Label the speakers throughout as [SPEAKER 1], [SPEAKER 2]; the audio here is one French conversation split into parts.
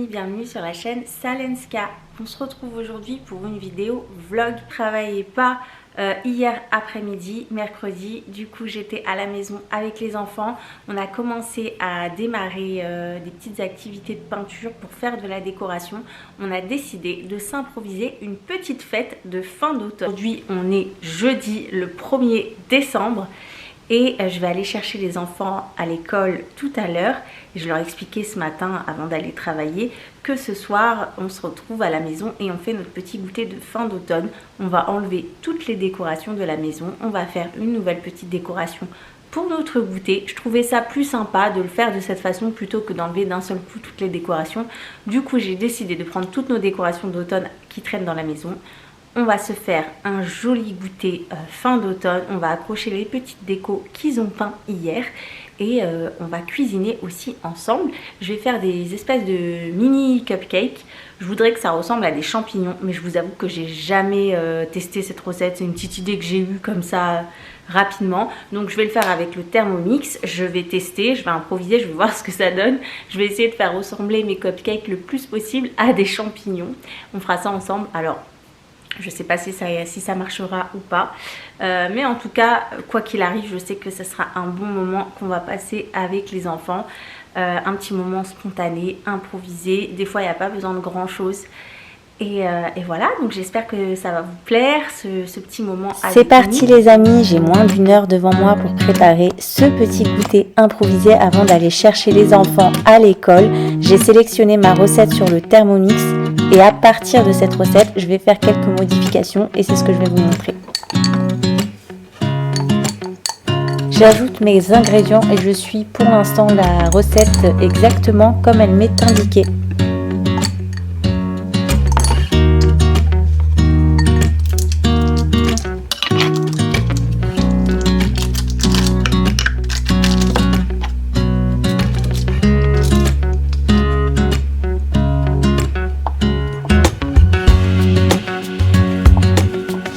[SPEAKER 1] amis, bienvenue sur la chaîne Salenska. On se retrouve aujourd'hui pour une vidéo vlog. Je travaillais pas hier après-midi, mercredi, du coup j'étais à la maison avec les enfants. On a commencé à démarrer des petites activités de peinture pour faire de la décoration. On a décidé de s'improviser une petite fête de fin d'automne. Aujourd'hui on est jeudi le 1er décembre. Et je vais aller chercher les enfants à l'école tout à l'heure. Je leur ai expliqué ce matin avant d'aller travailler que ce soir on se retrouve à la maison et on fait notre petit goûter de fin d'automne. On va enlever toutes les décorations de la maison. On va faire une nouvelle petite décoration pour notre goûter. Je trouvais ça plus sympa de le faire de cette façon plutôt que d'enlever d'un seul coup toutes les décorations. Du coup j'ai décidé de prendre toutes nos décorations d'automne qui traînent dans la maison. On va se faire un joli goûter fin d'automne. On va accrocher les petites décos qu'ils ont peint hier. Et on va cuisiner aussi ensemble. Je vais faire des espèces de mini cupcakes. Je voudrais que ça ressemble à des champignons. Mais je vous avoue que j'ai jamais testé cette recette. C'est une petite idée que j'ai eue comme ça rapidement. Donc je vais le faire avec le Thermomix. Je vais tester, je vais improviser, je vais voir ce que ça donne. Je vais essayer de faire ressembler mes cupcakes le plus possible à des champignons. On fera ça ensemble. Alors, je ne sais pas si ça marchera ou pas. Mais en tout cas, quoi qu'il arrive, je sais que ce sera un bon moment qu'on va passer avec les enfants. Un petit moment spontané, improvisé. Des fois, il n'y a pas besoin de grand chose. Et voilà, donc j'espère que ça va vous plaire, ce petit moment. C'est parti les amis, j'ai moins d'une heure devant moi pour préparer ce petit goûter improvisé avant d'aller chercher les enfants à l'école. J'ai sélectionné ma recette sur le Thermomix et à partir de cette recette, je vais faire quelques modifications et c'est ce que je vais vous montrer. J'ajoute mes ingrédients et je suis pour l'instant la recette exactement comme elle m'est indiquée.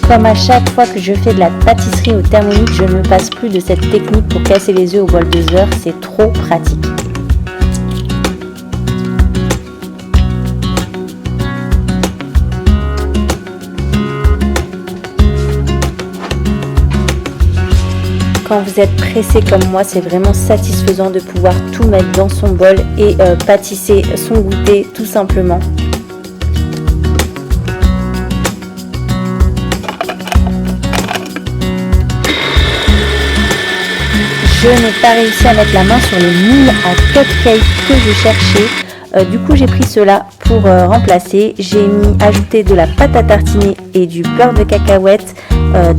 [SPEAKER 1] Comme à chaque fois que je fais de la pâtisserie au Thermomix, je ne me passe plus de cette technique pour casser les œufs au bol de beurre, c'est trop pratique. Quand vous êtes pressé comme moi, c'est vraiment satisfaisant de pouvoir tout mettre dans son bol et pâtisser son goûter tout simplement. Je n'ai pas réussi à mettre la main sur le moule à cupcake que je cherchais. Du coup, j'ai pris cela pour remplacer. J'ai ajouté de la pâte à tartiner et du beurre de cacahuète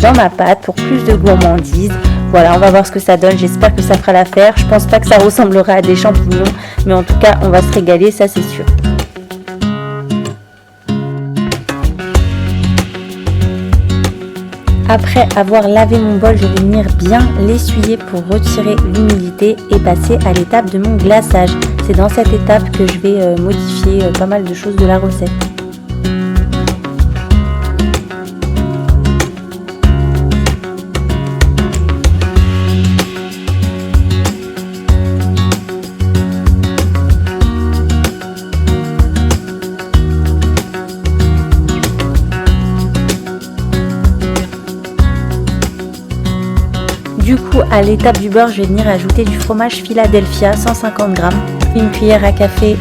[SPEAKER 1] dans ma pâte pour plus de gourmandise. Voilà, on va voir ce que ça donne. J'espère que ça fera l'affaire. Je pense pas que ça ressemblera à des champignons, mais en tout cas, on va se régaler, ça c'est sûr. Après avoir lavé mon bol, je vais venir bien l'essuyer pour retirer l'humidité et passer à l'étape de mon glaçage. C'est dans cette étape que je vais modifier pas mal de choses de la recette. Du coup, à l'étape du beurre, je vais venir ajouter du fromage Philadelphia, 150 g, une cuillère à café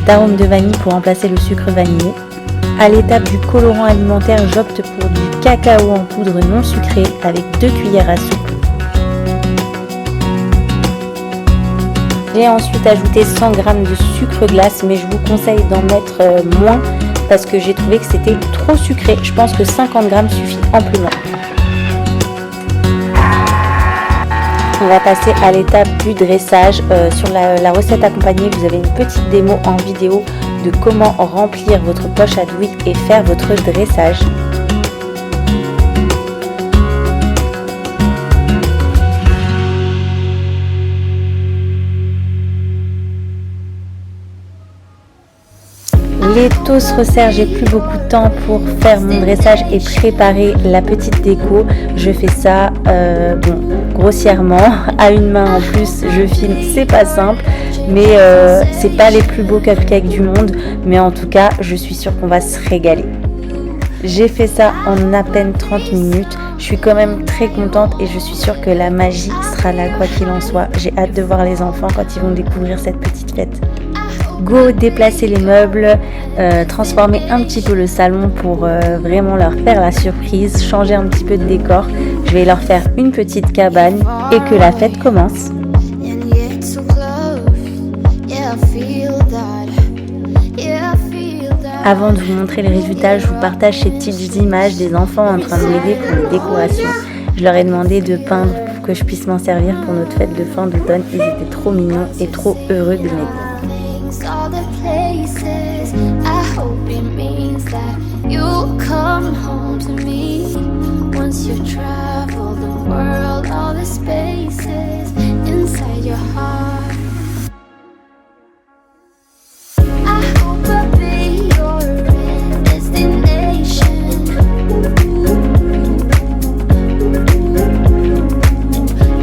[SPEAKER 1] d'arôme de vanille pour remplacer le sucre vanillé. À l'étape du colorant alimentaire, j'opte pour du cacao en poudre non sucré avec 2 cuillères à soupe. J'ai ensuite ajouté 100 g de sucre glace, mais je vous conseille d'en mettre moins parce que j'ai trouvé que c'était trop sucré. Je pense que 50 g suffit amplement. On va passer à l'étape du dressage. Sur la recette accompagnée, vous avez une petite démo en vidéo de comment remplir votre poche à douille et faire votre dressage. Les taux se resserrent, j'ai plus beaucoup de temps pour faire mon dressage et préparer la petite déco. Je fais ça grossièrement, à une main en plus, je filme, c'est pas simple. mais c'est pas les plus beaux cupcakes du monde, mais en tout cas je suis sûre qu'on va se régaler. J'ai fait ça en à peine 30 minutes, je suis quand même très contente et je suis sûre que la magie sera là quoi qu'il en soit. J'ai hâte de voir les enfants quand ils vont découvrir cette petite fête. Go déplacer les meubles, transformer un petit peu le salon pour vraiment leur faire la surprise, changer un petit peu de décor. Je vais leur faire une petite cabane et que la fête commence. Avant de vous montrer les résultats, je vous partage ces petites images des enfants en train de m'aider pour les décorations. Je leur ai demandé de peindre pour que je puisse m'en servir pour notre fête de fin d'automne. Ils étaient trop mignons et trop heureux de m'aider. All the places, I hope it means that you'll come home to me. Once you travel the world, all the spaces inside your heart. I hope I'll be your destination.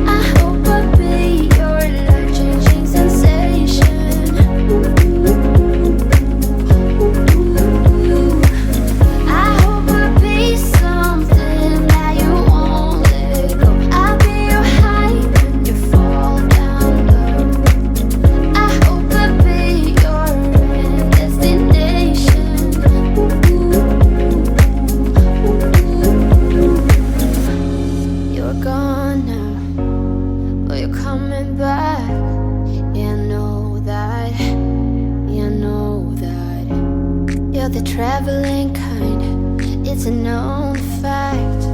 [SPEAKER 1] I hope I'll be your life-changing sensation. The traveling kind, it's a known fact.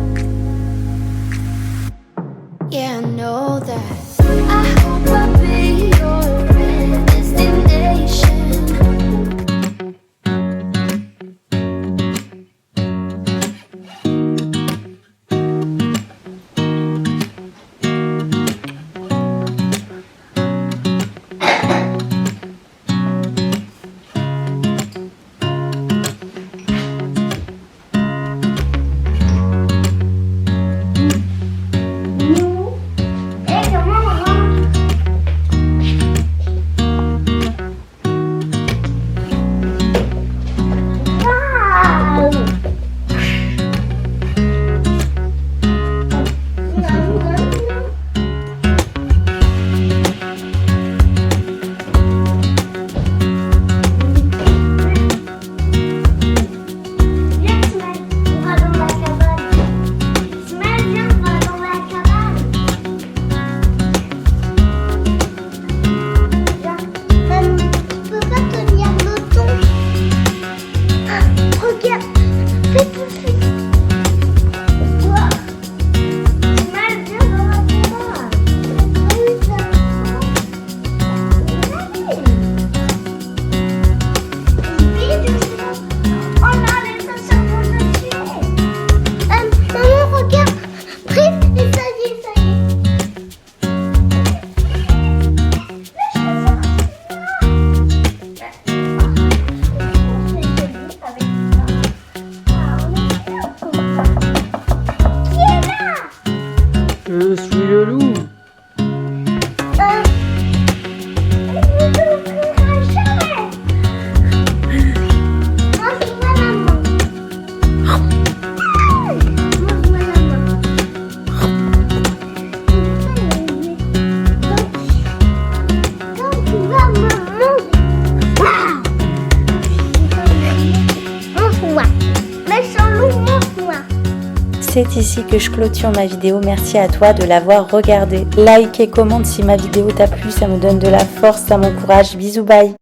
[SPEAKER 1] Yeah, I know that. I hope I'll be your destination.
[SPEAKER 2] Je suis le loup.
[SPEAKER 1] C'est ici que je clôture ma vidéo. Merci à toi de l'avoir regardée. Like et commente si ma vidéo t'a plu, ça me donne de la force, ça m'encourage. Bisous, bye.